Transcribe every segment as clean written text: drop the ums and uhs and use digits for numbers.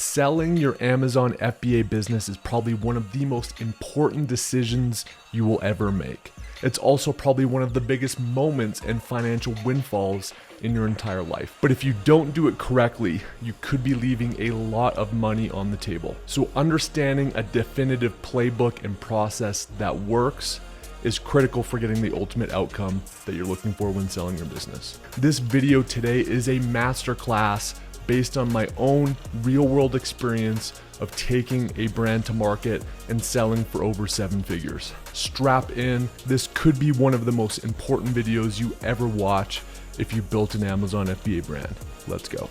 Selling your Amazon FBA business is probably one of the most important decisions you will ever make. It's also probably one of the biggest moments and financial windfalls in your entire life. But if you don't do it correctly, you could be leaving a lot of money on the table. So understanding a definitive playbook and process that works is critical for getting the ultimate outcome that you're looking for when selling your business. This video today is a masterclass based on my own real-world experience of taking a brand to market and selling for over 7 figures. Strap in, this could be one of the most important videos you ever watch if you built an Amazon FBA brand. Let's go.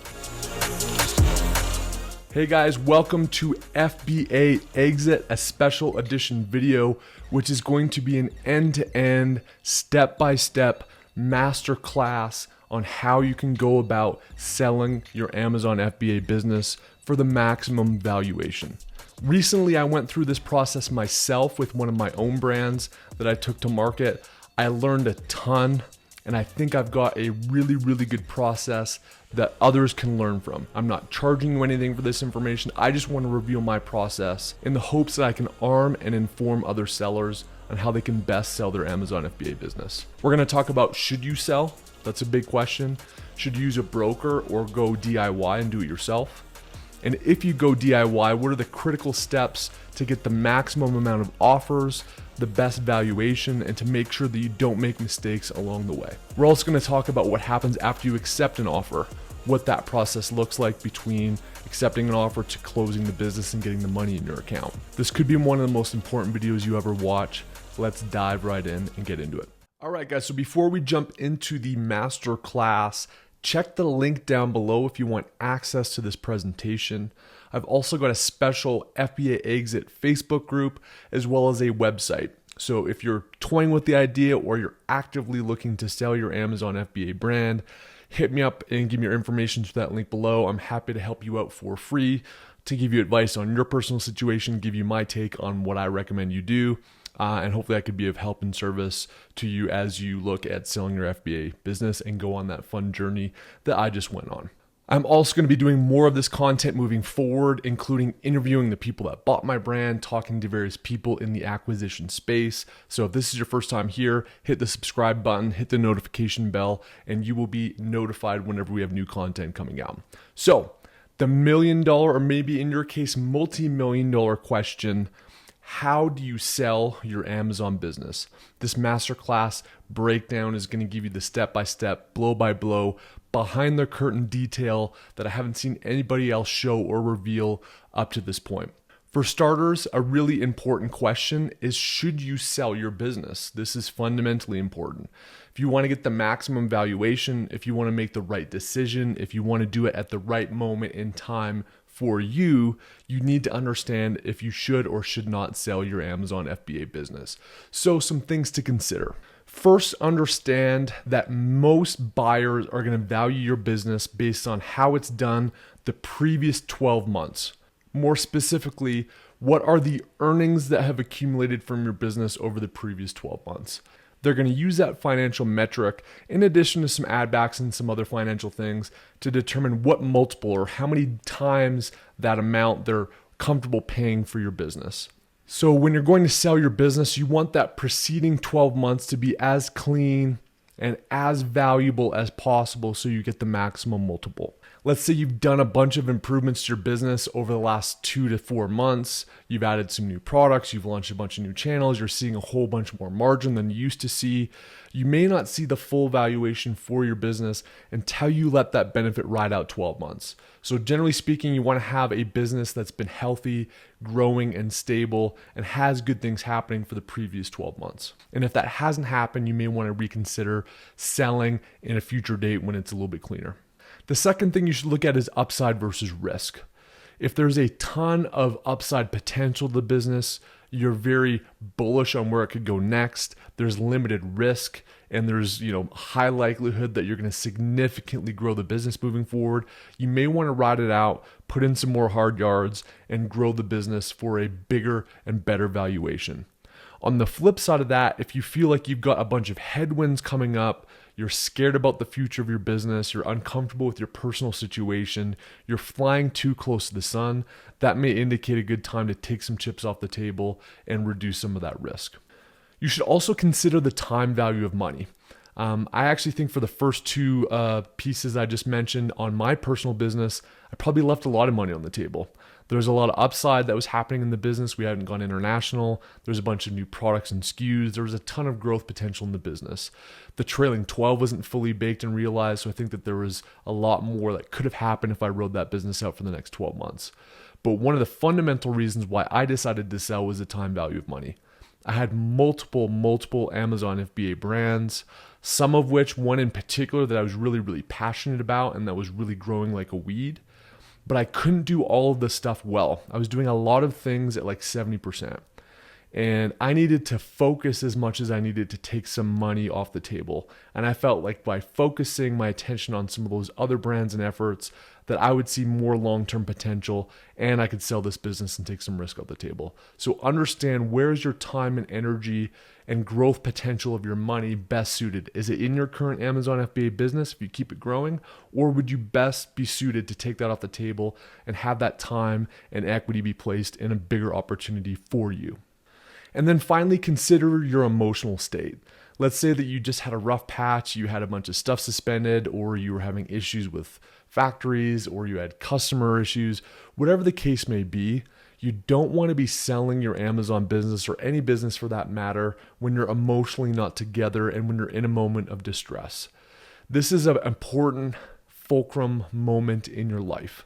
Hey guys, welcome to FBA EXIT, a special edition video, which is going to be an end-to-end, step-by-step masterclass on how you can go about selling your Amazon FBA business for the maximum valuation. Recently, I went through this process myself with one of my own brands that I took to market. I learned a ton, and I think I've got a really good process that others can learn from. I'm not charging you anything for this information. I just want to reveal my process in the hopes that I can arm and inform other sellers on how they can best sell their Amazon FBA business. We're going to talk about, should you sell? That's a big question. Should you use a broker or go DIY and do it yourself? And if you go DIY, what are the critical steps to get the maximum amount of offers, the best valuation, and to make sure that you don't make mistakes along the way? We're also going to talk about what happens after you accept an offer, what that process looks like between accepting an offer to closing the business and getting the money in your account. This could be one of the most important videos you ever watch. Let's dive right in and get into it. All right, guys, so before we jump into the master class, check the link down below if you want access to this presentation. I've also got a special FBA EXIT Facebook group as well as a website. So if you're toying with the idea or you're actively looking to sell your Amazon FBA brand, hit me up and give me your information to that link below. I'm happy to help you out for free, to give you advice on your personal situation, give you my take on what I recommend you do. And hopefully I could be of help and service to you as you look at selling your FBA business and go on that fun journey that I just went on. I'm also going to be doing more of this content moving forward, including interviewing the people that bought my brand, talking to various people in the acquisition space. So if this is your first time here, hit the subscribe button, hit the notification bell, and you will be notified whenever we have new content coming out. So the $1 million, or maybe in your case, multi-million-dollar question: how do you sell your Amazon business? This masterclass breakdown is going to give you the step-by-step, blow-by-blow, behind the curtain detail that I haven't seen anybody else show or reveal up to this point. For starters, a really important question is, should you sell your business? This is fundamentally important. If you want to get the maximum valuation, if you want to make the right decision, if you want to do it at the right moment in time for you, you need to understand if you should or should not sell your Amazon FBA business. So some things to consider. First, understand that most buyers are going to value your business based on how it's done the previous 12 months. More specifically, what are the earnings that have accumulated from your business over the previous 12 months? They're going to use that financial metric, in addition to some add backs and some other financial things, to determine what multiple or how many times that amount they're comfortable paying for your business. So when you're going to sell your business, you want that preceding 12 months to be as clean and as valuable as possible so you get the maximum multiple. Let's say you've done a bunch of improvements to your business over the last 2 to 4 months. You've added some new products, you've launched a bunch of new channels, you're seeing a whole bunch more margin than you used to see. You may not see the full valuation for your business until you let that benefit ride out 12 months. So generally speaking, you want to have a business that's been healthy, growing, and stable, and has good things happening for the previous 12 months. And if that hasn't happened, you may want to reconsider selling in a future date when it's a little bit cleaner. The second thing you should look at is upside versus risk. If there's a ton of upside potential to the business, you're very bullish on where it could go next, there's limited risk, and there's high likelihood that you're going to significantly grow the business moving forward, you may want to ride it out, put in some more hard yards, and grow the business for a bigger and better valuation. On the flip side of that, if you feel like you've got a bunch of headwinds coming up, you're scared about the future of your business, you're uncomfortable with your personal situation, you're flying too close to the sun, that may indicate a good time to take some chips off the table and reduce some of that risk. You should also consider the time value of money. I actually think for the first two pieces I just mentioned on my personal business, I probably left a lot of money on the table. There's a lot of upside that was happening in the business. We hadn't gone international. There's a bunch of new products and SKUs. There was a ton of growth potential in the business. The trailing 12 wasn't fully baked and realized, so I think that there was a lot more that could have happened if I rode that business out for the next 12 months. But one of the fundamental reasons why I decided to sell was the time value of money. I had multiple Amazon FBA brands, some of which, one in particular that I was really passionate about and that was really growing like a weed. But I couldn't do all of this stuff well. I was doing a lot of things at like 70%. And I needed to focus as much as I needed to take some money off the table. And I felt like by focusing my attention on some of those other brands and efforts that I would see more long-term potential and I could sell this business and take some risk off the table. So understand, where's your time and energy and growth potential of your money best suited? Is it in your current Amazon FBA business if you keep it growing? Or would you best be suited to take that off the table and have that time and equity be placed in a bigger opportunity for you? And then finally, consider your emotional state. Let's say that you just had a rough patch, you had a bunch of stuff suspended, or you were having issues with factories, or you had customer issues, whatever the case may be. You don't want to be selling your Amazon business, or any business for that matter, when you're emotionally not together and when you're in a moment of distress. This is an important fulcrum moment in your life.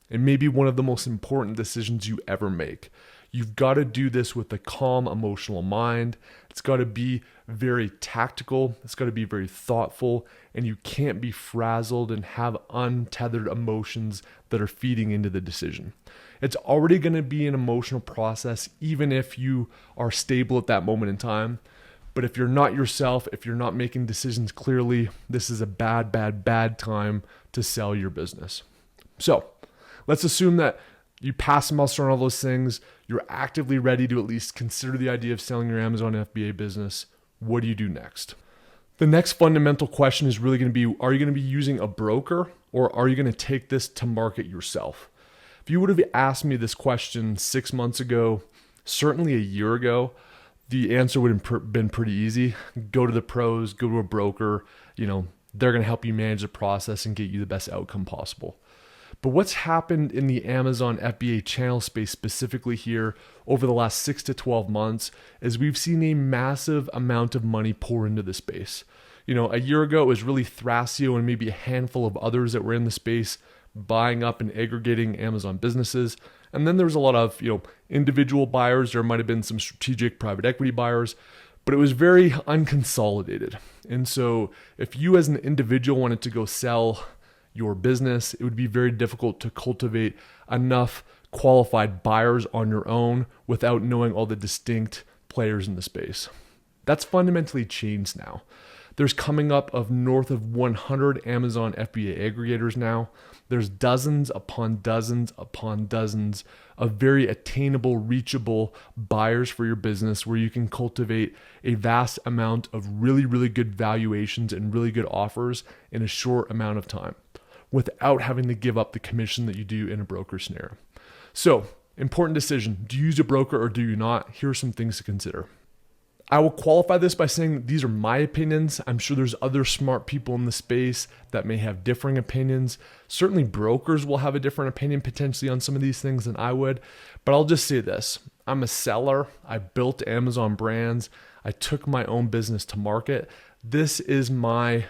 It may be one of the most important decisions you ever make. You've got to do this with a calm, emotional mind. It's got to be very tactical. It's got to be very thoughtful. And you can't be frazzled and have untethered emotions that are feeding into the decision. It's already going to be an emotional process, even if you are stable at that moment in time. But if you're not yourself, if you're not making decisions clearly, this is a bad time to sell your business. So let's assume that you pass muster on all those things. You're actively ready to at least consider the idea of selling your Amazon FBA business. What do you do next? The next fundamental question is really going to be, are you going to be using a broker, or are you going to take this to market yourself? If you would have asked me this question 6 months ago, certainly a year ago, the answer would have been pretty easy. Go to the pros, go to a broker. They're going to help you manage the process and get you the best outcome possible. But what's happened in the Amazon FBA channel space specifically here over the last 6 to 12 months is we've seen a massive amount of money pour into the space. A year ago, it was really Thrasio and maybe a handful of others that were in the space buying up and aggregating Amazon businesses. And then there was a lot of, individual buyers. There might have been some strategic private equity buyers, but it was very unconsolidated. And so if you as an individual wanted to go sell your business, it would be very difficult to cultivate enough qualified buyers on your own without knowing all the distinct players in the space. That's fundamentally changed now. There's coming up of north of 100 Amazon FBA aggregators now. There's dozens upon dozens upon dozens of very attainable, reachable buyers for your business where you can cultivate a vast amount of really good valuations and really good offers in a short amount of time without having to give up the commission that you do in a broker scenario. So, important decision. Do you use a broker or do you not? Here are some things to consider. I will qualify this by saying that these are my opinions. I'm sure there's other smart people in the space that may have differing opinions. Certainly brokers will have a different opinion potentially on some of these things than I would. But I'll just say this. I'm a seller. I built Amazon brands. I took my own business to market. This is my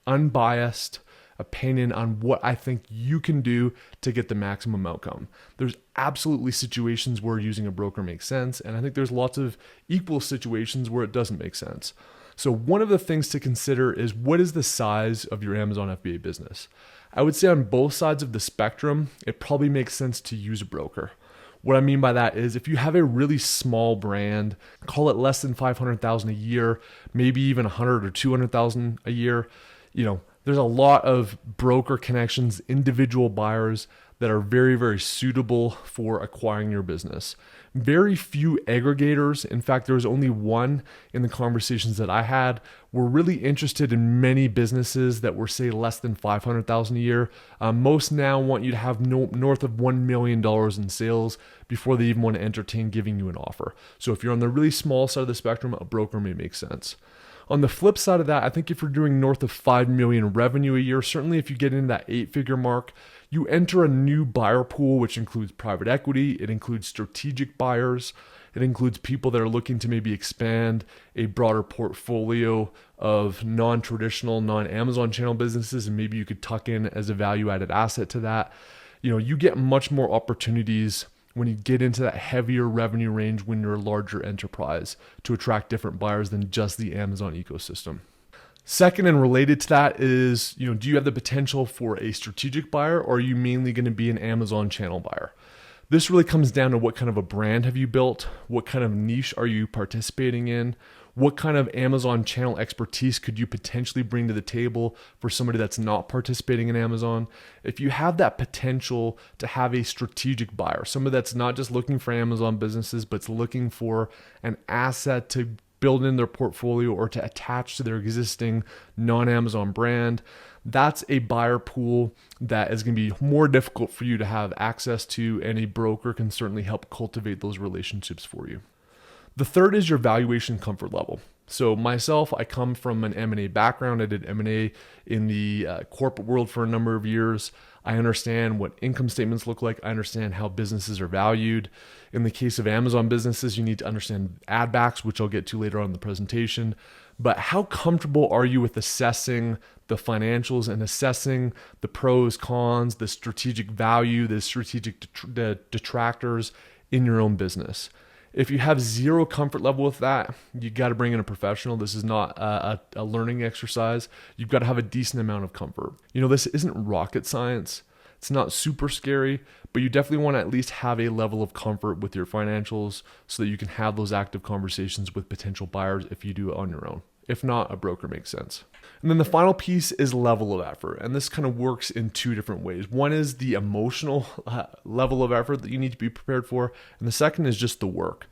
unbiased opinion on what I think you can do to get the maximum outcome. There's absolutely situations where using a broker makes sense, and I think there's lots of equal situations where it doesn't make sense. So one of the things to consider is, what is the size of your Amazon FBA business? I would say on both sides of the spectrum, it probably makes sense to use a broker. What I mean by that is, if you have a really small brand, call it less than 500,000 a year, maybe even 100 or 200,000 a year, there's a lot of broker connections, individual buyers that are very, very suitable for acquiring your business. Very few aggregators, in fact, there was only one in the conversations that I had, were really interested in many businesses that were, say, less than $500,000 a year. Most now want you to have north of $1 million in sales before they even want to entertain giving you an offer. So if you're on the really small side of the spectrum, a broker may make sense. On the flip side of that, I think if you're doing north of 5 million revenue a year, certainly if you get into that 8-figure mark, you enter a new buyer pool, which includes private equity, it includes strategic buyers, it includes people that are looking to maybe expand a broader portfolio of non-traditional, non-Amazon channel businesses, and maybe you could tuck in as a value-added asset to that. You get much more opportunities when you get into that heavier revenue range when you're a larger enterprise to attract different buyers than just the Amazon ecosystem. Second, and related to that is, do you have the potential for a strategic buyer, or are you mainly going to be an Amazon channel buyer? This really comes down to what kind of a brand have you built? What kind of niche are you participating in? What kind of Amazon channel expertise could you potentially bring to the table for somebody that's not participating in Amazon? If you have that potential to have a strategic buyer, somebody that's not just looking for Amazon businesses, but it's looking for an asset to build in their portfolio or to attach to their existing non-Amazon brand, that's a buyer pool that is going to be more difficult for you to have access to, and a broker can certainly help cultivate those relationships for you. The third is your valuation comfort level. So myself, I come from an M&A background. I did M&A in the corporate world for a number of years. I understand what income statements look like. I understand how businesses are valued. In the case of Amazon businesses, you need to understand add backs, which I'll get to later on in the presentation. But how comfortable are you with assessing the financials and assessing the pros, cons, the strategic value, the strategic detractors in your own business? If you have zero comfort level with that, you got to bring in a professional. This is not a learning exercise. You've got to have a decent amount of comfort. This isn't rocket science. It's not super scary, but you definitely want to at least have a level of comfort with your financials so that you can have those active conversations with potential buyers if you do it on your own. If not, a broker makes sense. And then the final piece is level of effort. And this kind of works in two different ways. One is the emotional level of effort that you need to be prepared for. And the second is just the work.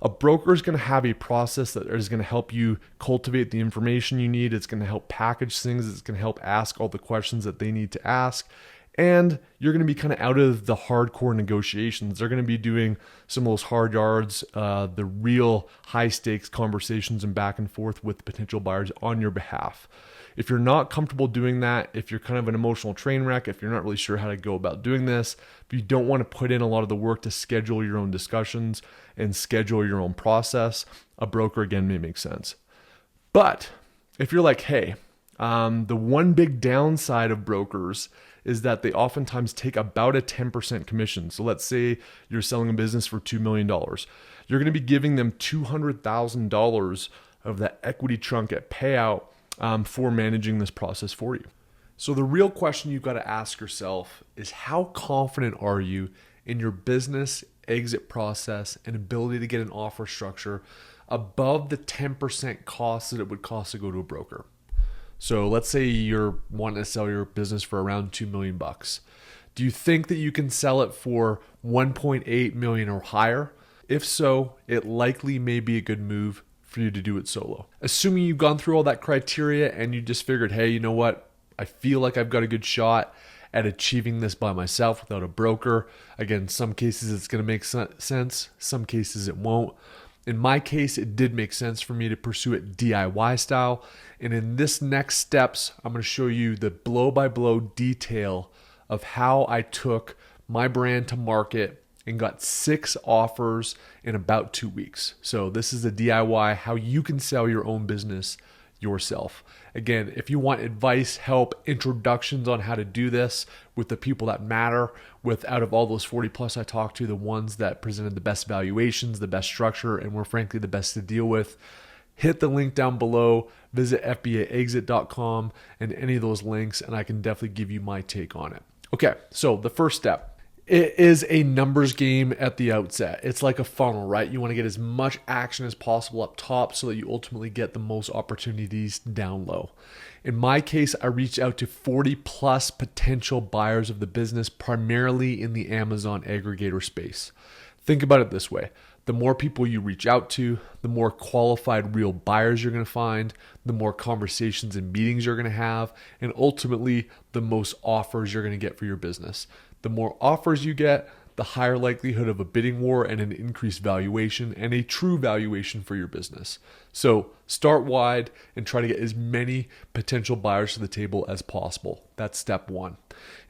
A broker is going to have a process that is going to help you cultivate the information you need. It's going to help package things. It's going to help ask all the questions that they need to ask. And you're going to be kind of out of the hardcore negotiations. They're going to be doing some of those hard yards, the real high stakes conversations and back and forth with potential buyers on your behalf. If you're not comfortable doing that, if you're kind of an emotional train wreck, if you're not really sure how to go about doing this, if you don't want to put in a lot of the work to schedule your own discussions and schedule your own process, a broker again may make sense. But if you're like, hey, the one big downside of brokers is that they oftentimes take about a 10% commission. So let's say you're selling a business for $2 million. You're going to be giving them $200,000 of that equity chunk at payout for managing this process for you. So the real question you've got to ask yourself is, how confident are you in your business exit process and ability to get an offer structure above the 10% cost that it would cost to go to a broker? So let's say you're wanting to sell your business for around $2 million. Do you think that you can sell it for 1.8 million or higher? If so, it likely may be a good move for you to do it solo. Assuming you've gone through all that criteria and you just figured, hey, you know what? I feel like I've got a good shot at achieving this by myself without a broker. Again, some cases it's going to make sense. Some cases it won't. In my case, it did make sense for me to pursue it DIY style. And in this next steps, I'm going to show you the blow-by-blow detail of how I took my brand to market and got 6 offers in about 2 weeks. So this is a DIY, how you can sell your own business yourself. Again, if you want advice, help, introductions on how to do this with the people that matter, with out of all those 40 plus I talked to, the ones that presented the best valuations, the best structure, and were frankly the best to deal with, hit the link down below, visit FBAEXIT.com and any of those links, and I can definitely give you my take on it. Okay, so the first step, It is a numbers game at the outset. It's like a funnel, right? You want to get as much action as possible up top so that you ultimately get the most opportunities down low. In my case, I reached out to 40 plus potential buyers of the business, primarily in the Amazon aggregator space. Think about it this way. The more people you reach out to, the more qualified real buyers you're going to find, the more conversations and meetings you're going to have, and ultimately the most offers you're going to get for your business. The more offers you get, the higher likelihood of a bidding war and an increased valuation and a true valuation for your business. So start wide and try to get as many potential buyers to the table as possible. That's step one.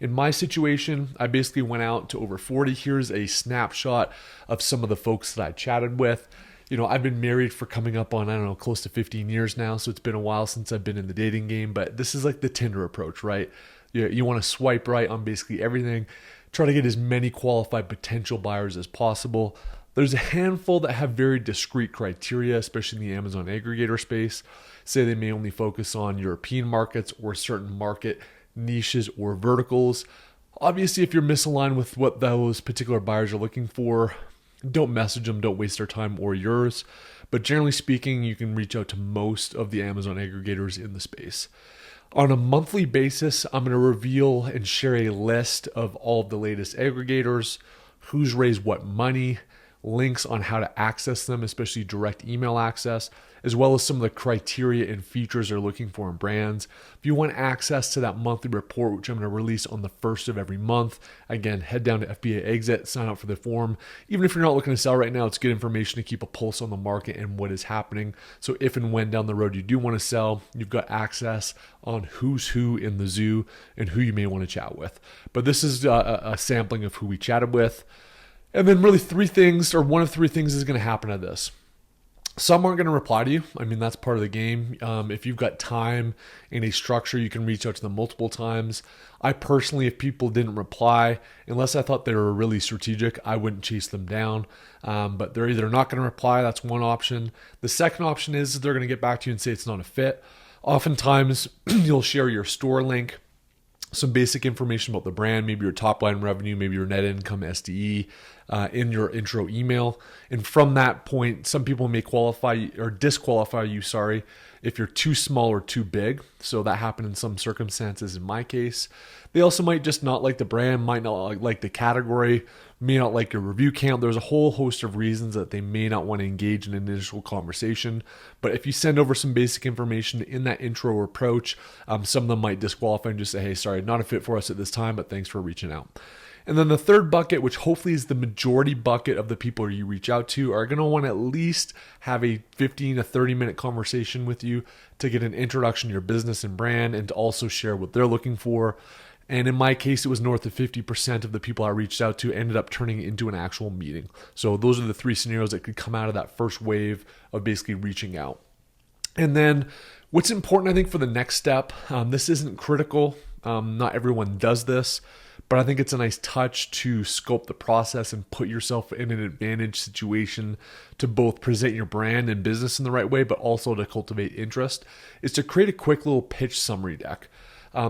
In my situation, I basically went out to over 40. Here's a snapshot of some of the folks that I chatted with. I've been married for coming up on, close to 15 years now. So it's been a while since I've been in the dating game, but this is like the Tinder approach, right? You want to swipe right on basically everything. Try to get as many qualified potential buyers as possible. There's a handful that have very discrete criteria, especially in the Amazon aggregator space. Say they may only focus on European markets or certain market niches or verticals. Obviously, if you're misaligned with what those particular buyers are looking for, don't message them, don't waste their time or yours. But generally speaking, you can reach out to most of the Amazon aggregators in the space. On a monthly basis, I'm going to reveal and share a list of all of the latest aggregators, who's raised what money, links on how to access them, especially direct email access, as well as some of the criteria and features they're looking for in brands. If you want access to that monthly report, which I'm going to release on the first of every month, again, head down to FBA EXIT, sign up for the form. Even if you're not looking to sell right now, it's good information to keep a pulse on the market and what is happening. So if and when down the road you do want to sell, you've got access on who's who in the zoo and who you may want to chat with. But this is a sampling of who we chatted with. And then really one of three things is going to happen to this. Some aren't going to reply to you. I mean, that's part of the game. If you've got time and a structure, you can reach out to them multiple times. I personally, if people didn't reply, unless I thought they were really strategic, I wouldn't chase them down. But they're either not going to reply. That's one option. The second option is they're going to get back to you and say it's not a fit. Oftentimes, you'll share your store link, some basic information about the brand, maybe your top line revenue, maybe your net income SDE in your intro email. And from that point, some people may qualify or disqualify you, if you're too small or too big. So that happened in some circumstances in my case. They also might just not like the brand, might not like the category, may not like your review count. There's a whole host of reasons that they may not want to engage in an initial conversation. But if you send over some basic information in that intro approach, some of them might disqualify and just say, hey, sorry, not a fit for us at this time, but thanks for reaching out. And then the third bucket, which hopefully is the majority bucket of the people you reach out to, are going to want to at least have a 15 to 30 minute conversation with you to get an introduction to your business and brand and to also share what they're looking for. And in my case, it was north of 50% of the people I reached out to ended up turning into an actual meeting. So those are the three scenarios that could come out of that first wave of basically reaching out. And then what's important, I think, for the next step, this isn't critical. Not everyone does this, but I think it's a nice touch to scope the process and put yourself in an advantage situation to both present your brand and business in the right way, but also to cultivate interest, is to create a quick little pitch summary deck.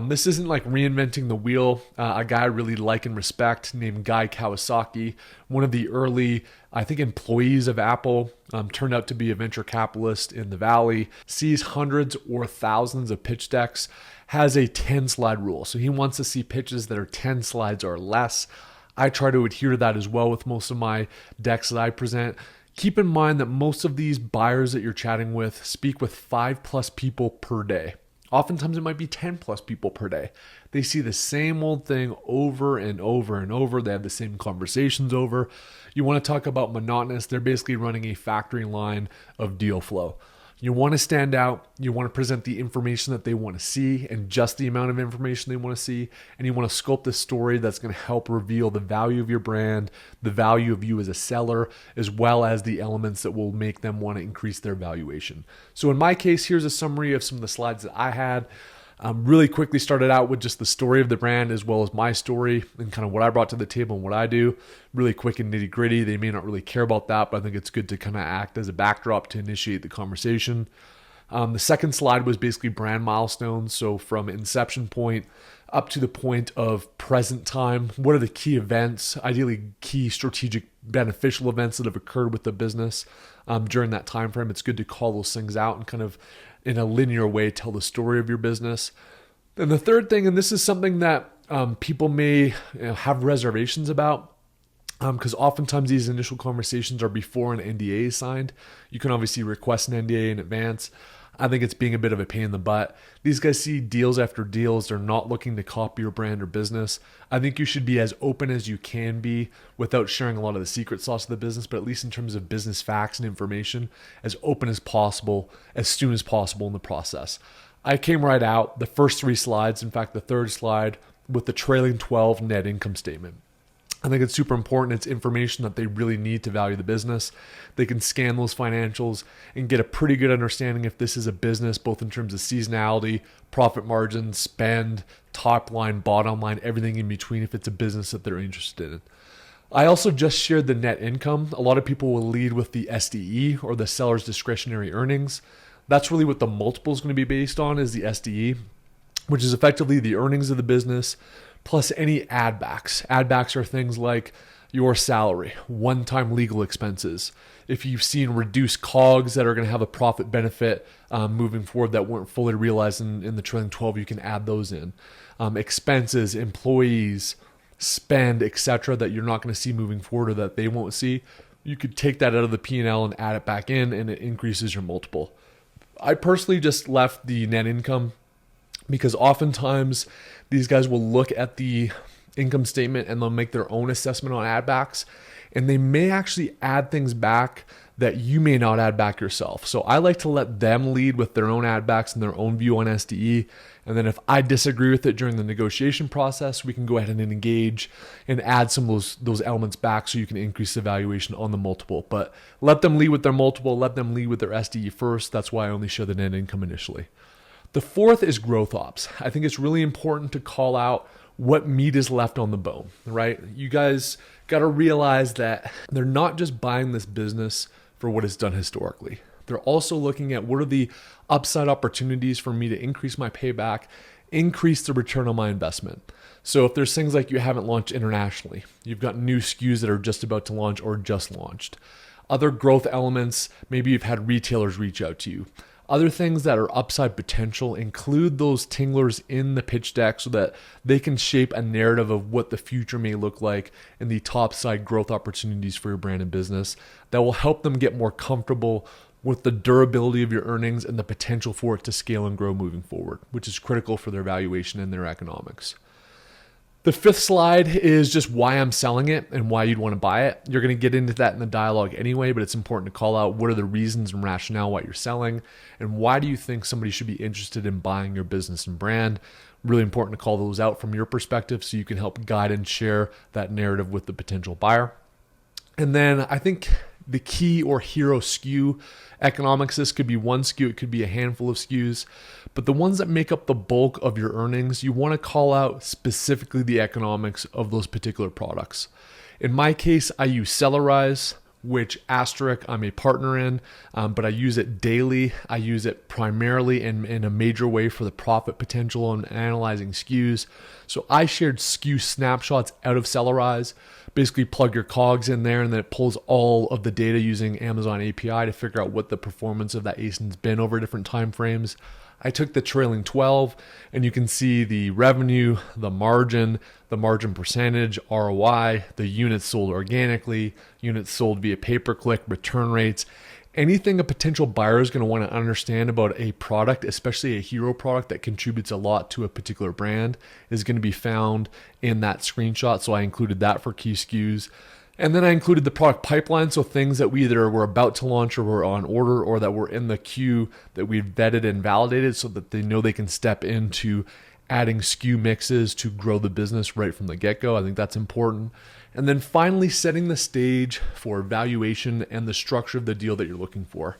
This isn't like reinventing the wheel. A guy I really like and respect named Guy Kawasaki, one of the early, I think, employees of Apple, turned out to be a venture capitalist in the Valley, sees hundreds or thousands of pitch decks, has a 10 slide rule. So he wants to see pitches that are 10 slides or less. I try to adhere to that as well with most of my decks that I present. Keep in mind that most of these buyers that you're chatting with speak with 5+ people per day. Oftentimes it might be 10+ people per day. They see the same old thing over and over and over. They have the same conversations over. You want to talk about monotonous. They're basically running a factory line of deal flow. You want to stand out. You want to present the information that they want to see and just the amount of information they want to see. And you want to sculpt the story that's going to help reveal the value of your brand, the value of you as a seller, as well as the elements that will make them want to increase their valuation. So in my case, here's a summary of some of the slides that I had. Really quickly started out with just the story of the brand as well as my story and kind of what I brought to the table and what I do. Really quick and nitty gritty. They may not really care about that, but I think it's good to kind of act as a backdrop to initiate the conversation. The second slide was basically brand milestones. So from inception point, up to the point of present time. What are the key events, ideally key strategic beneficial events that have occurred with the business during that time frame? It's good to call those things out and kind of in a linear way tell the story of your business. And the third thing, and this is something that people may have reservations about, because oftentimes these initial conversations are before an NDA is signed. You can obviously request an NDA in advance. I think it's being a bit of a pain in the butt. These guys see deals after deals. They're not looking to copy your brand or business. I think you should be as open as you can be without sharing a lot of the secret sauce of the business, but at least in terms of business facts and information, as open as possible, as soon as possible in the process. I came right out, the first 3 slides, in fact, the third slide, with the trailing 12 net income statement. I think it's super important. It's information that they really need to value the business. They can scan those financials and get a pretty good understanding if this is a business, both in terms of seasonality, profit margin, spend, top line, bottom line, everything in between, if it's a business that they're interested in. I also just shared the net income. A lot of people will lead with the SDE, or the seller's discretionary earnings. That's really what the multiple is going to be based on, is the SDE, which is effectively the earnings of the business plus any add backs. Add backs are things like your salary, one-time legal expenses. If you've seen reduced COGS that are going to have a profit benefit moving forward that weren't fully realized in the trailing 12, you can add those in. Expenses, employees, spend, etc., that you're not going to see moving forward or that they won't see, you could take that out of the P&L and add it back in, and it increases your multiple. I personally just left the net income because oftentimes these guys will look at the income statement and they'll make their own assessment on add backs, and they may actually add things back that you may not add back yourself. So I like to let them lead with their own add backs and their own view on SDE. And then if I disagree with it during the negotiation process, we can go ahead and engage and add some of those elements back so you can increase the valuation on the multiple. But let them lead with their multiple, let them lead with their SDE first. That's why I only show the net income initially. The fourth is growth ops. I think it's really important to call out what meat is left on the bone, right? You guys got to realize that they're not just buying this business for what it's done historically. They're also looking at what are the upside opportunities for me to increase my payback, increase the return on my investment. So if there's things like you haven't launched internationally, you've got new SKUs that are just about to launch or just launched. Other growth elements, maybe you've had retailers reach out to you. Other things that are upside potential, include those tinglers in the pitch deck so that they can shape a narrative of what the future may look like and the top side growth opportunities for your brand and business that will help them get more comfortable with the durability of your earnings and the potential for it to scale and grow moving forward, which is critical for their valuation and their economics. The fifth slide is just why I'm selling it and why you'd want to buy it. You're going to get into that in the dialogue anyway, but it's important to call out what are the reasons and rationale why you're selling and why do you think somebody should be interested in buying your business and brand. Really important to call those out from your perspective so you can help guide and share that narrative with the potential buyer. And then I think the key or hero SKU economics, this could be one SKU, it could be a handful of SKUs, but the ones that make up the bulk of your earnings, you want to call out specifically the economics of those particular products. In my case, I use Sellerize, which asterisk I'm a partner in, but I use it daily. I use it primarily in a major way for the profit potential on analyzing SKUs. So I shared SKU snapshots out of Sellerize. Basically plug your COGS in there and then it pulls all of the data using Amazon API to figure out what the performance of that ASIN's been over different time frames. I took the trailing 12 and you can see the revenue, the margin percentage, ROI, the units sold organically, units sold via pay-per-click, return rates. Anything a potential buyer is going to want to understand about a product, especially a hero product that contributes a lot to a particular brand, is going to be found in that screenshot. So I included that for key SKUs. And then I included the product pipeline, so things that we either were about to launch or were on order or that were in the queue that we've vetted and validated so that they know they can step into adding SKU mixes to grow the business right from the get-go. I think that's important. And then finally, setting the stage for valuation and the structure of the deal that you're looking for.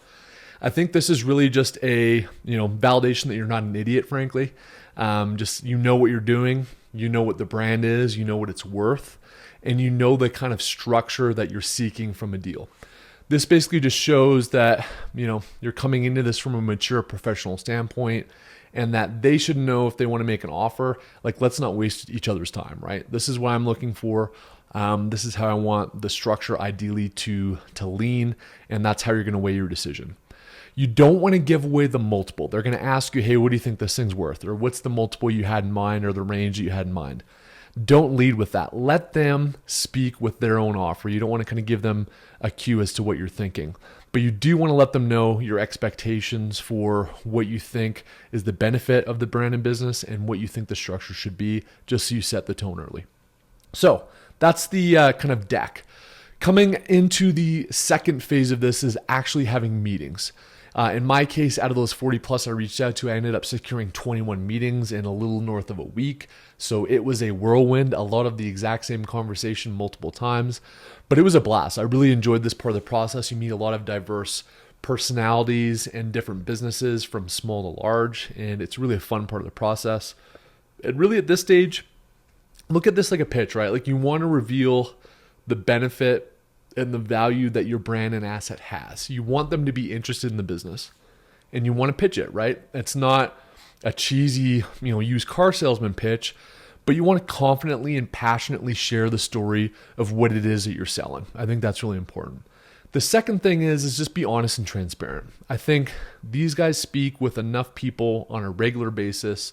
I think this is really just a validation that you're not an idiot, frankly. Just you know what you're doing, you know what the brand is, you know what it's worth, and you know the kind of structure that you're seeking from a deal. This basically just shows that you're coming into this from a mature professional standpoint, and that they should know if they want to make an offer. Like, let's not waste each other's time, right? This is what I'm looking for. This is how I want the structure ideally to lean, and that's how you're going to weigh your decision. You don't want to give away the multiple. They're going to ask you, hey, what do you think this thing's worth? Or what's the multiple you had in mind, or the range that you had in mind? Don't lead with that. Let them speak with their own offer. You don't want to kind of give them a cue as to what you're thinking. But you do want to let them know your expectations for what you think is the benefit of the brand and business and what you think the structure should be, just so you set the tone early. So that's the kind of deck. Coming into the second phase of this is actually having meetings. In my case, out of those 40 plus I reached out to, I ended up securing 21 meetings in a little north of a week. So it was a whirlwind, a lot of the exact same conversation multiple times, but it was a blast. I really enjoyed this part of the process. You meet a lot of diverse personalities and different businesses from small to large, and it's really a fun part of the process. And really at this stage, look at this like a pitch, right? Like, you want to reveal the benefit and the value that your brand and asset has. You want them to be interested in the business, and you want to pitch it, right? It's not a cheesy, used car salesman pitch, but you want to confidently and passionately share the story of what it is that you're selling. I think that's really important. The second thing is just be honest and transparent. I think these guys speak with enough people on a regular basis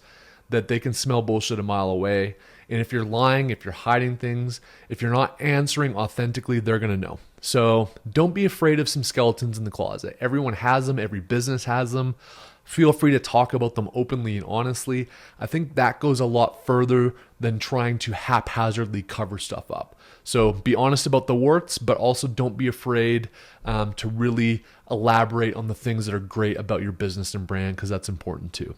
that they can smell bullshit a mile away. And if you're lying, if you're hiding things, if you're not answering authentically, they're going to know. So don't be afraid of some skeletons in the closet. Everyone has them. Every business has them. Feel free to talk about them openly and honestly. I think that goes a lot further than trying to haphazardly cover stuff up. So be honest about the warts, but also don't be afraid to really elaborate on the things that are great about your business and brand, because that's important too.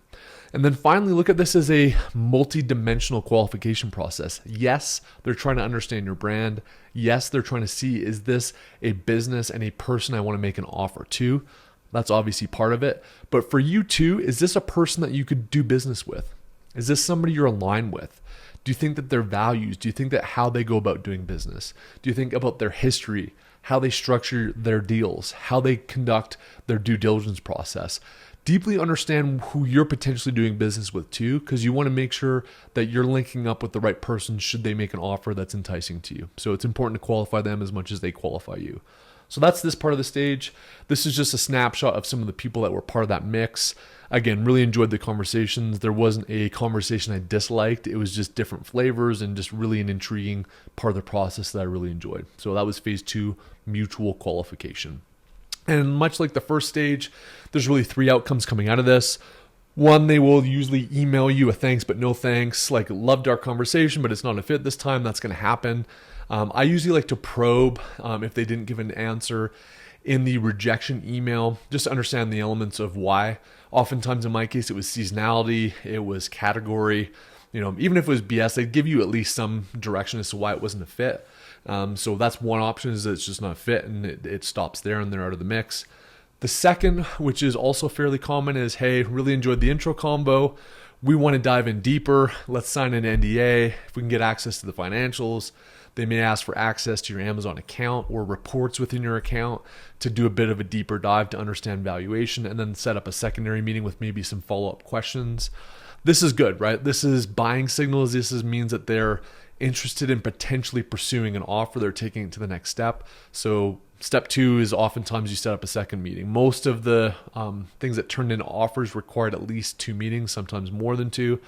And then finally, look at this as a multi-dimensional qualification process. Yes, they're trying to understand your brand. Yes, they're trying to see, is this a business and a person I want to make an offer to? That's obviously part of it. But for you too, is this a person that you could do business with? Is this somebody you're aligned with? Do you think that their values, do you think that how they go about doing business? Do you think about their history, how they structure their deals, how they conduct their due diligence process? Deeply understand who you're potentially doing business with too, because you want to make sure that you're linking up with the right person should they make an offer that's enticing to you. So it's important to qualify them as much as they qualify you. So that's this part of the stage. This is just a snapshot of some of the people that were part of that mix. Again, really enjoyed the conversations. There wasn't a conversation I disliked. It was just different flavors and just really an intriguing part of the process that I really enjoyed. So that was phase 2, mutual qualification. And much like the first stage, there's really 3 outcomes coming out of this. 1, they will usually email you a thanks but no thanks, like, loved our conversation, but it's not a fit this time. That's going to happen. I usually like to probe if they didn't give an answer in the rejection email, just to understand the elements of why. Oftentimes in my case, it was seasonality, it was category. Even if it was BS, they'd give you at least some direction as to why it wasn't a fit. So that's one option, is that it's just not a fit, and it stops there and they're out of the mix. The second, which is also fairly common, is, hey, really enjoyed the intro combo. We want to dive in deeper. Let's sign an NDA. If we can get access to the financials, they may ask for access to your Amazon account or reports within your account to do a bit of a deeper dive to understand valuation, and then set up a secondary meeting with maybe some follow-up questions. This is good, right? This is buying signals. This means that they're interested in potentially pursuing an offer. They're taking it to the next step. So step 2 is oftentimes you set up a second meeting. Most of the things that turned into offers required at least 2 meetings, sometimes more than 2.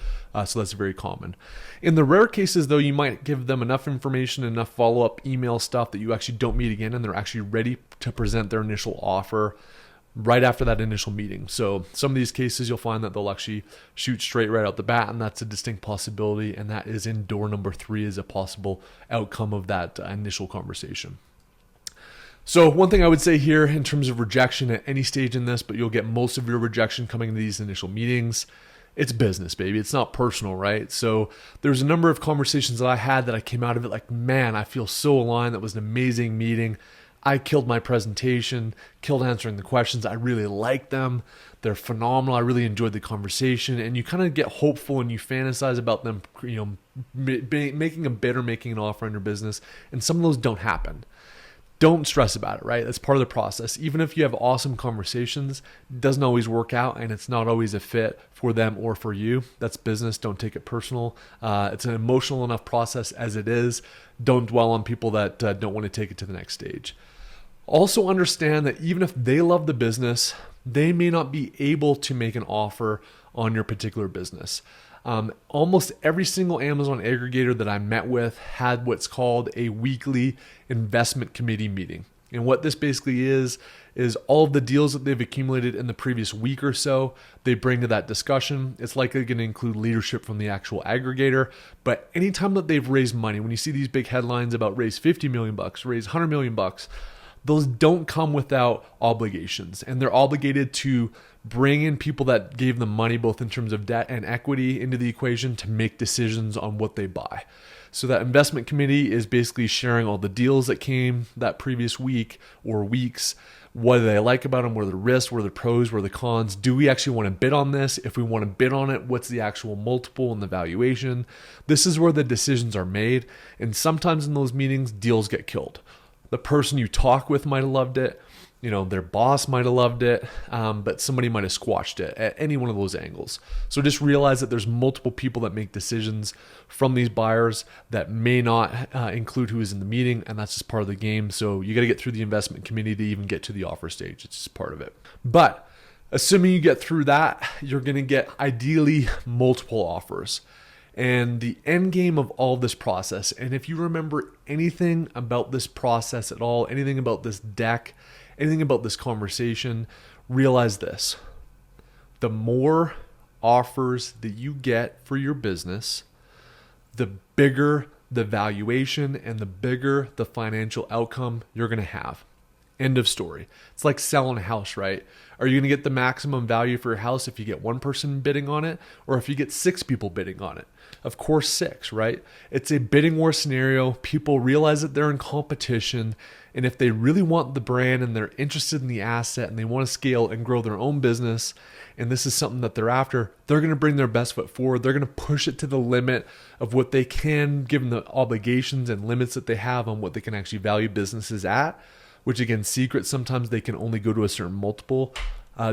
So that's very common. In the rare cases, though, you might give them enough information, enough follow-up email stuff that you actually don't meet again, and they're actually ready to present their initial offer right after that initial meeting. So some of these cases, you'll find that they'll actually shoot straight right out the bat, and that's a distinct possibility. And that is in door number 3 as a possible outcome of that initial conversation. So one thing I would say here in terms of rejection at any stage in this, but you'll get most of your rejection coming into these initial meetings, it's business, baby. It's not personal, right? So there's a number of conversations that I had that I came out of it like, man, I feel so aligned. That was an amazing meeting. I killed my presentation, killed answering the questions. I really like them. They're phenomenal. I really enjoyed the conversation. And you kind of get hopeful and you fantasize about them, making a bid or making an offer on your business. And some of those don't happen. don't stress about it, right? That's part of the process. Even if you have awesome conversations, it doesn't always work out and it's not always a fit for them or for you. That's business. Don't take it personal. It's an emotional enough process as it is. Don't dwell on people that don't want to take it to the next stage. Also understand that even if they love the business, they may not be able to make an offer on your particular business. Almost every single Amazon aggregator that I met with had what's called a weekly investment committee meeting. And what this basically is all of the deals that they've accumulated in the previous week or so, they bring to that discussion. It's likely going to include leadership from the actual aggregator. But anytime that they've raised money, when you see these big headlines about raise 50 million bucks, raise 100 million bucks, those don't come without obligations, and they're obligated to bring in people that gave them money, both in terms of debt and equity, into the equation to make decisions on what they buy. So that investment committee is basically sharing all the deals that came that previous week or weeks. What do they like about them? What are the risks? What are the pros? What are the cons? Do we actually want to bid on this? If we want to bid on it, what's the actual multiple and the valuation? This is where the decisions are made. And sometimes in those meetings, deals get killed. The person you talk with might have loved it. Their boss might have loved it, but somebody might have squashed it at any one of those angles. So just realize that there's multiple people that make decisions from these buyers that may not include who is in the meeting, and that's just part of the game. So you got to get through the investment committee to even get to the offer stage. It's just part of it. But assuming you get through that, you're going to get ideally multiple offers. And the end game of all this process, and if you remember anything about this process at all, anything about this deck, anything about this conversation, realize this. The more offers that you get for your business, the bigger the valuation and the bigger the financial outcome you're going to have. End of story. It's like selling a house, right? Are you going to get the maximum value for your house if you get one person bidding on it, or if you get 6 people bidding on it? Of course, 6, right? It's a bidding war scenario. People realize that they're in competition, and if they really want the brand and they're interested in the asset and they want to scale and grow their own business, and this is something that they're after, they're going to bring their best foot forward. They're going to push it to the limit of what they can, given the obligations and limits that they have on what they can actually value businesses at, which again, secret, sometimes they can only go to a certain multiple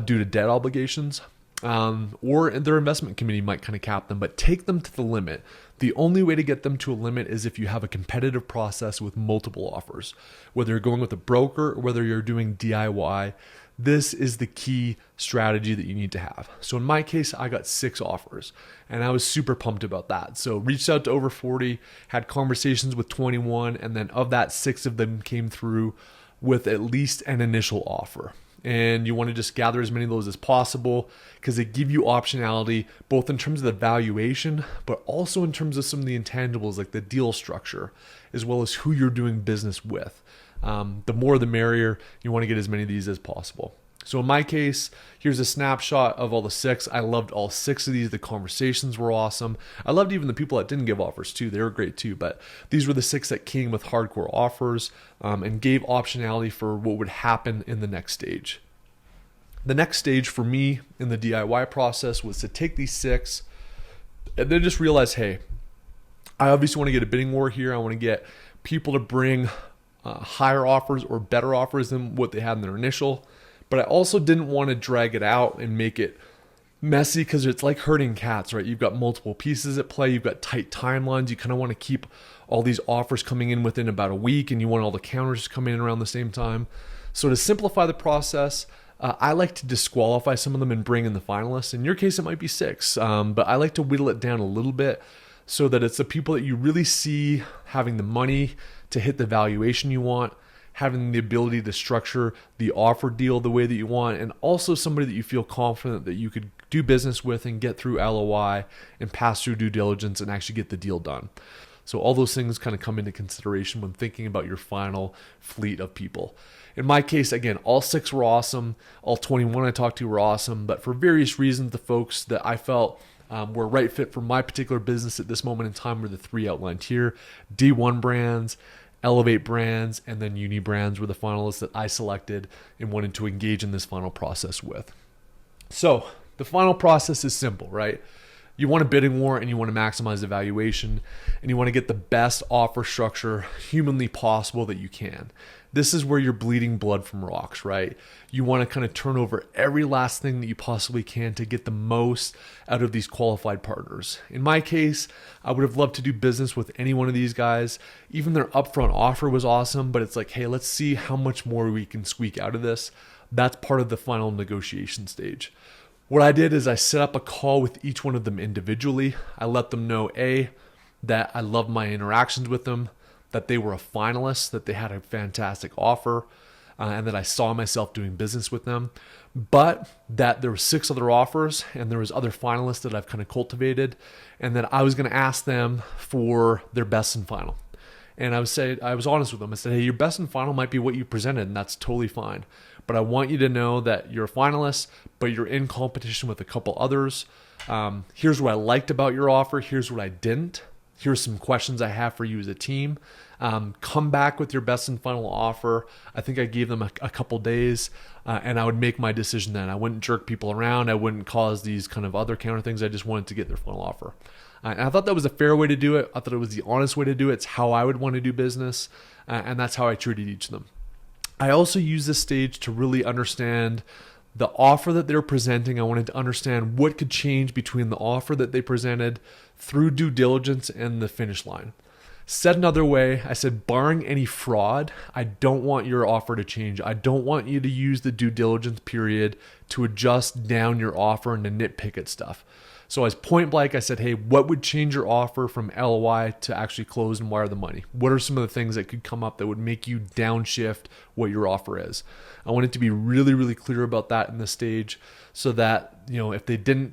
due to debt obligations. Or their investment committee might kind of cap them, but take them to the limit. The only way to get them to a limit is if you have a competitive process with multiple offers, whether you're going with a broker or whether you're doing DIY. This is the key strategy that you need to have. So in my case, I got 6 offers and I was super pumped about that. So reached out to over 40, had conversations with 21, and then of that, 6 of them came through with at least an initial offer. And you want to just gather as many of those as possible because they give you optionality, both in terms of the valuation, but also in terms of some of the intangibles like the deal structure, as well as who you're doing business with. The more the merrier. You want to get as many of these as possible. So in my case, here's a snapshot of all the 6. I loved all 6 of these. The conversations were awesome. I loved even the people that didn't give offers too. They were great too. But these were the 6 that came with hardcore offers and gave optionality for what would happen in the next stage. The next stage for me in the DIY process was to take these 6 and then just realize, hey, I obviously want to get a bidding war here. I want to get people to bring higher offers or better offers than what they had in their initial. But I also didn't want to drag it out and make it messy because it's like herding cats, right? You've got multiple pieces at play. You've got tight timelines. You kind of want to keep all these offers coming in within about a week, and you want all the counters to come in around the same time. So to simplify the process, I like to disqualify some of them and bring in the finalists. In your case, it might be 6, but I like to whittle it down a little bit so that it's the people that you really see having the money to hit the valuation you want, having the ability to structure the offer deal the way that you want, and also somebody that you feel confident that you could do business with and get through LOI and pass through due diligence and actually get the deal done. So all those things kind of come into consideration when thinking about your final fleet of people. In my case, again, all 6 were awesome. All 21 I talked to were awesome, but for various reasons, the folks that I felt were a right fit for my particular business at this moment in time were the 3 outlined here. D1 brands, Elevate brands, and then Uni brands were the finalists that I selected and wanted to engage in this final process with. So the final process is simple, right? You want a bidding war and you want to maximize the valuation and you want to get the best offer structure humanly possible that you can. This is where you're bleeding blood from rocks, right? You want to kind of turn over every last thing that you possibly can to get the most out of these qualified partners. In my case, I would have loved to do business with any one of these guys. Even their upfront offer was awesome, but it's like, hey, let's see how much more we can squeak out of this. That's part of the final negotiation stage. What I did is I set up a call with each one of them individually. I let them know, A, that I love my interactions with them, that they were a finalist, that they had a fantastic offer, and that I saw myself doing business with them, but that there were 6 other offers and there was other finalists that I've kind of cultivated, and that I was going to ask them for their best and final. And I was honest with them. I said, hey, your best and final might be what you presented, and that's totally fine. But I want you to know that you're a finalist, but you're in competition with a couple others. Here's what I liked about your offer. Here's what I didn't. Here's some questions I have for you as a team. Come back with your best and final offer. I think I gave them a couple days, and I would make my decision then. I wouldn't jerk people around. I wouldn't cause these kind of other counter things. I just wanted to get their final offer. And I thought that was a fair way to do it. I thought it was the honest way to do it. It's how I would want to do business, and that's how I treated each of them. I also used this stage to really understand the offer that they're presenting. I wanted to understand what could change between the offer that they presented through due diligence and the finish line. Said another way, I said, barring any fraud, I don't want your offer to change. I don't want you to use the due diligence period to adjust down your offer and to nitpick at stuff. So as point blank, I said, hey, what would change your offer from LOI to actually close and wire the money? What are some of the things that could come up that would make you downshift what your offer is? I wanted to be really, really clear about that in this stage so that, if they didn't,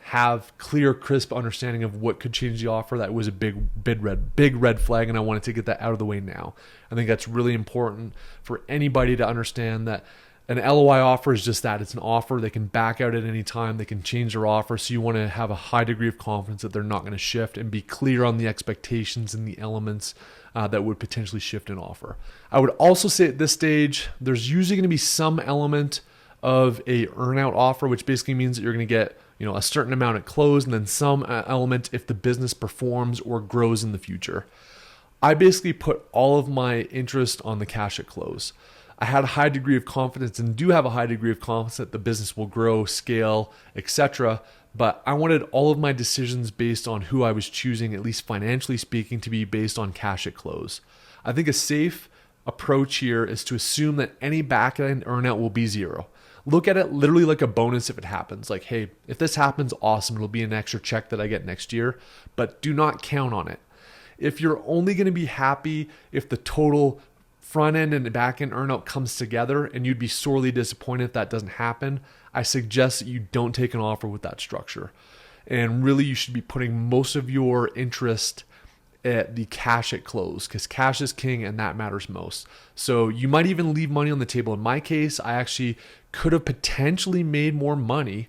have clear, crisp understanding of what could change the offer, that was a big red flag, and I wanted to get that out of the way now. I think that's really important for anybody to understand that an LOI offer is just that. It's an offer. They can back out at any time. They can change their offer. So you want to have a high degree of confidence that they're not going to shift and be clear on the expectations and the elements that would potentially shift an offer. I would also say at this stage, there's usually going to be some element of a earnout offer, which basically means that you're going to get a certain amount at close and then some element if the business performs or grows in the future. I basically put all of my interest on the cash at close. I had a high degree of confidence and do have a high degree of confidence that the business will grow, scale, etc. But I wanted all of my decisions based on who I was choosing, at least financially speaking, to be based on cash at close. I think a safe approach here is to assume that any back-end earnout will be zero. Look at it literally like a bonus if it happens. Like, hey, if this happens, awesome. It'll be an extra check that I get next year, but do not count on it. If you're only going to be happy if the total front end and back end earnout comes together, and you'd be sorely disappointed if that doesn't happen, I suggest that you don't take an offer with that structure. And really, you should be putting most of your interest at the cash at close, because cash is king and that matters most. So you might even leave money on the table. In my case, I actually could have potentially made more money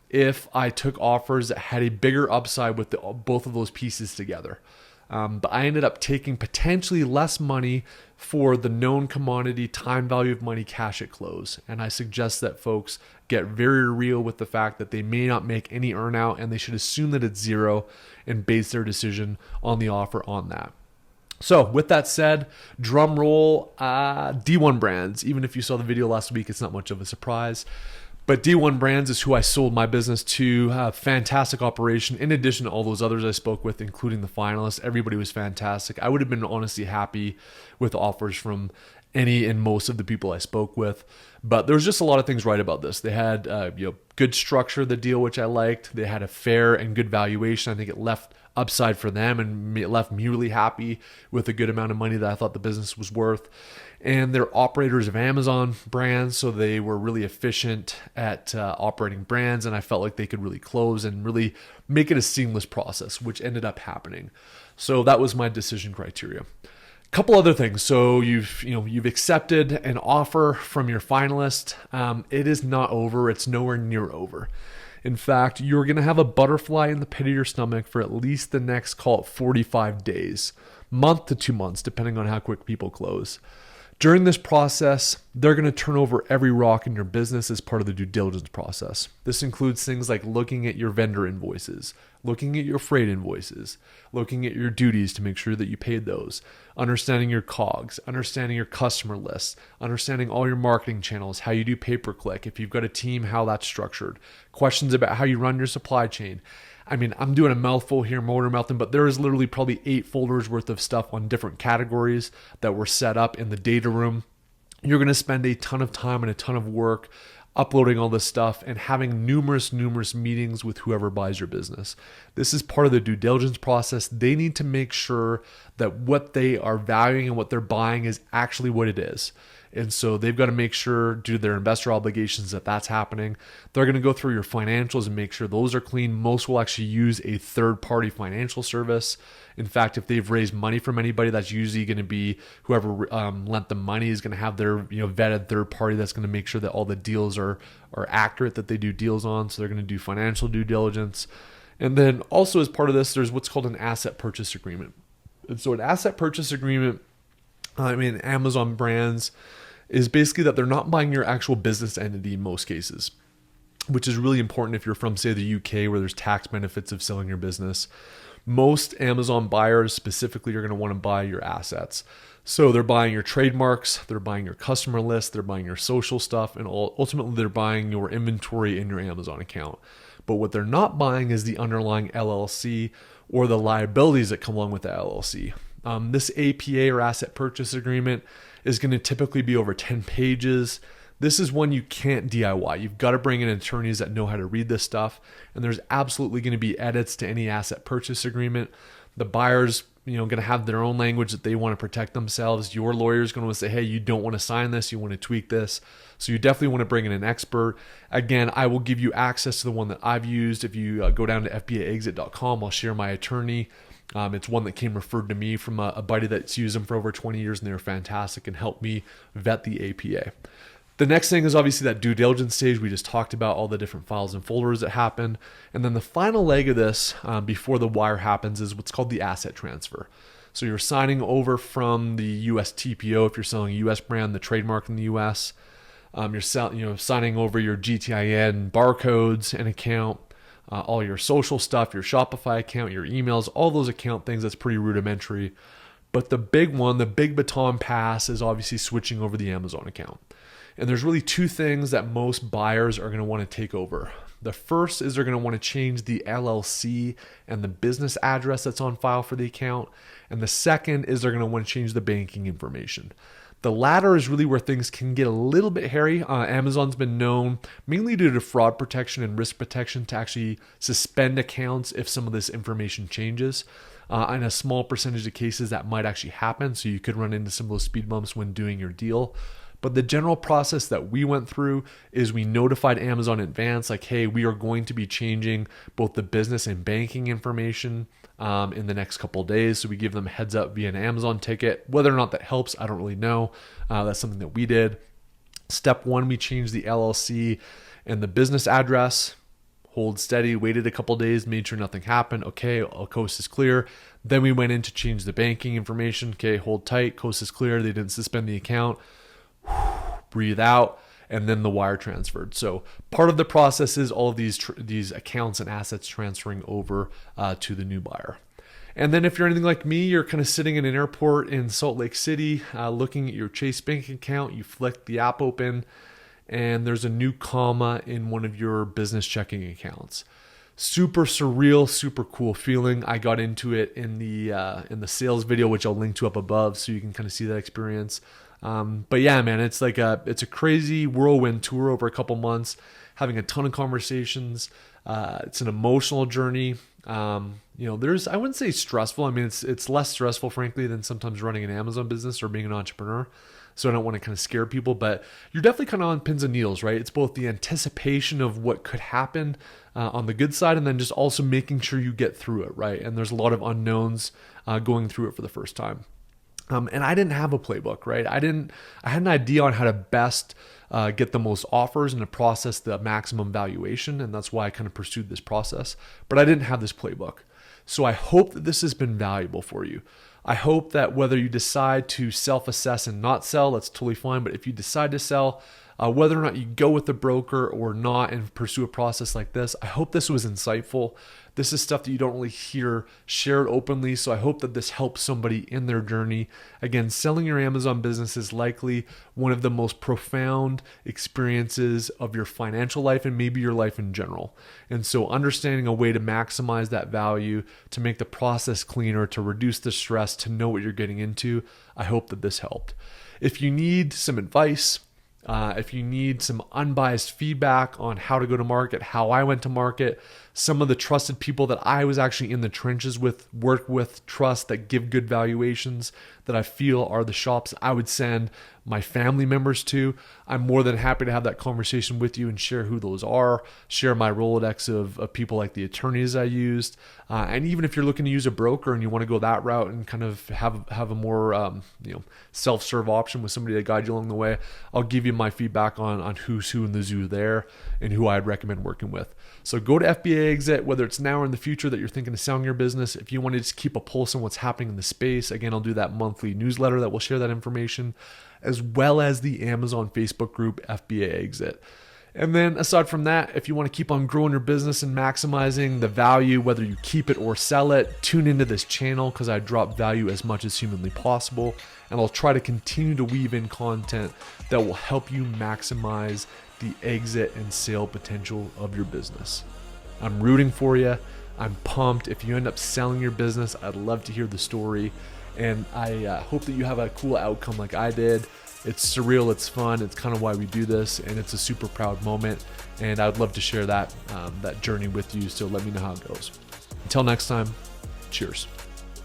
if I took offers that had a bigger upside with both of those pieces together. But I ended up taking potentially less money for the known commodity time value of money cash at close. And I suggest that folks get very real with the fact that they may not make any earnout, and they should assume that it's zero and base their decision on the offer on that. So with that said, drum roll, D1 Brands. Even if you saw the video last week, it's not much of a surprise. But D1 Brands is who I sold my business to. Fantastic operation. In addition to all those others I spoke with, including the finalists, everybody was fantastic. I would have been honestly happy with offers from any and most of the people I spoke with. But there was just a lot of things right about this. They had good structure of the deal, which I liked. They had a fair and good valuation. I think it left upside for them, and it left me really happy with a good amount of money that I thought the business was worth. And they're operators of Amazon brands, so they were really efficient at operating brands, and I felt like they could really close and really make it a seamless process, which ended up happening. So that was my decision criteria. Couple other things. So you've accepted an offer from your finalist. It is not over. It's nowhere near over. In fact, you're going to have a butterfly in the pit of your stomach for at least the next, call it 45 days, month to 2 months, depending on how quick people close. During this process, they're going to turn over every rock in your business as part of the due diligence process. This includes things like looking at your vendor invoices, looking at your freight invoices, looking at your duties to make sure that you paid those, understanding your COGS, understanding your customer lists, understanding all your marketing channels, how you do pay-per-click, if you've got a team, how that's structured, questions about how you run your supply chain. I mean, I'm doing a mouthful here, motor mouthing, but there is literally probably 8 folders worth of stuff on different categories that were set up in the data room. You're going to spend a ton of time and a ton of work uploading all this stuff and having numerous meetings with whoever buys your business. This is part of the due diligence process. They need to make sure that what they are valuing and what they're buying is actually what it is. And so they've got to make sure, due to their investor obligations, that that's happening. They're going to go through your financials and make sure those are clean. Most will actually use a third-party financial service. In fact, if they've raised money from anybody, that's usually going to be whoever lent them money is going to have their vetted third party that's going to make sure that all the deals are accurate that they do deals on. So they're going to do financial due diligence. And then also as part of this, there's what's called an asset purchase agreement. And so an asset purchase agreement, Amazon brands, is basically that they're not buying your actual business entity in most cases, which is really important if you're from, say, the UK, where there's tax benefits of selling your business. Most Amazon buyers specifically are going to want to buy your assets. So they're buying your trademarks, they're buying your customer list, they're buying your social stuff, and ultimately they're buying your inventory in your Amazon account. But what they're not buying is the underlying LLC or the liabilities that come along with the LLC. This APA or asset purchase agreement is going to typically be over 10 pages. This is one you can't DIY. You've got to bring in attorneys that know how to read this stuff. And there's absolutely going to be edits to any asset purchase agreement. The buyer's going to have their own language that they want to protect themselves. Your lawyer is going to say, hey, you don't want to sign this. You want to tweak this. So you definitely want to bring in an expert. Again, I will give you access to the one that I've used. If you go down to FBAEXIT.com, I'll share my attorney. It's one that came referred to me from a buddy that's used them for over 20 years, and they were fantastic and helped me vet the APA. The next thing is obviously that due diligence stage. We just talked about all the different files and folders that happen. And then the final leg of this before the wire happens is what's called the asset transfer. So you're signing over from the US TPO if you're selling a US brand, the trademark in the US. You're signing over your GTIN barcodes and account. All your social stuff, your Shopify account, your emails, all those account things, that's pretty rudimentary. But the big one, the big baton pass, is obviously switching over the Amazon account. And there's really 2 things that most buyers are going to want to take over. The first is they're going to want to change the LLC and the business address that's on file for the account. And the second is they're going to want to change the banking information. The latter is really where things can get a little bit hairy. Amazon's been known, mainly due to fraud protection and risk protection, to actually suspend accounts if some of this information changes. In a small percentage of cases, that might actually happen, so you could run into some of those speed bumps when doing your deal. But the general process that we went through is we notified Amazon in advance, like, hey, we are going to be changing both the business and banking information in the next couple of days. So we give them a heads up via an Amazon ticket. Whether or not that helps, I don't really know. That's something that we did. Step 1, we changed the LLC and the business address. Hold steady, waited a couple of days, made sure nothing happened. Okay, all coast is clear. Then we went in to change the banking information. Okay, hold tight, coast is clear. They didn't suspend the account. Breathe out, and then the wire transferred. So part of the process is all of these accounts and assets transferring over to the new buyer. And then if you're anything like me, you're kind of sitting in an airport in Salt Lake City, looking at your Chase bank account. You flick the app open, and there's a new comma in one of your business checking accounts. Super surreal, super cool feeling. I got into it in the sales video, which I'll link to up above, so you can kind of see that experience. But yeah, man, it's a crazy whirlwind tour over a couple months, having a ton of conversations. It's an emotional journey. I wouldn't say stressful. I mean, it's less stressful, frankly, than sometimes running an Amazon business or being an entrepreneur. So I don't want to kind of scare people, but you're definitely kind of on pins and needles, right? It's both the anticipation of what could happen on the good side, and then just also making sure you get through it, right? And there's a lot of unknowns going through it for the first time. And I didn't have a playbook, right? I had an idea on how to best get the most offers and to process the maximum valuation. And that's why I kind of pursued this process, but I didn't have this playbook. So I hope that this has been valuable for you. I hope that whether you decide to self-assess and not sell, that's totally fine. But if you decide to sell, whether or not you go with the broker or not and pursue a process like this, I hope this was insightful. This is stuff that you don't really hear shared openly, so I hope that this helps somebody in their journey. Again, selling your Amazon business is likely one of the most profound experiences of your financial life and maybe your life in general. And so understanding a way to maximize that value, to make the process cleaner, to reduce the stress, to know what you're getting into, I hope that this helped. If you need some advice, if you need some unbiased feedback on how to go to market, how I went to market, some of the trusted people that I was actually in the trenches with, work with, trust, that give good valuations, that I feel are the shops I would send my family members to, I'm more than happy to have that conversation with you and share who those are, share my Rolodex of people like the attorneys I used. And even if you're looking to use a broker and you want to go that route and kind of have a more self-serve option with somebody to guide you along the way, I'll give you my feedback on who's who in the zoo there and who I'd recommend working with. So go to FBA EXIT, whether it's now or in the future that you're thinking of selling your business. If you want to just keep a pulse on what's happening in the space, again, I'll do that monthly newsletter that will share that information, as well as the Amazon Facebook group, FBA EXIT. And then aside from that, if you want to keep on growing your business and maximizing the value, whether you keep it or sell it, tune into this channel because I drop value as much as humanly possible. And I'll try to continue to weave in content that will help you maximize the exit and sale potential of your business. I'm rooting for you. I'm pumped. If you end up selling your business, I'd love to hear the story. And I hope that you have a cool outcome like I did. It's surreal, it's fun, it's kind of why we do this, and it's a super proud moment. And I'd love to share that journey with you, so let me know how it goes. Until next time, cheers.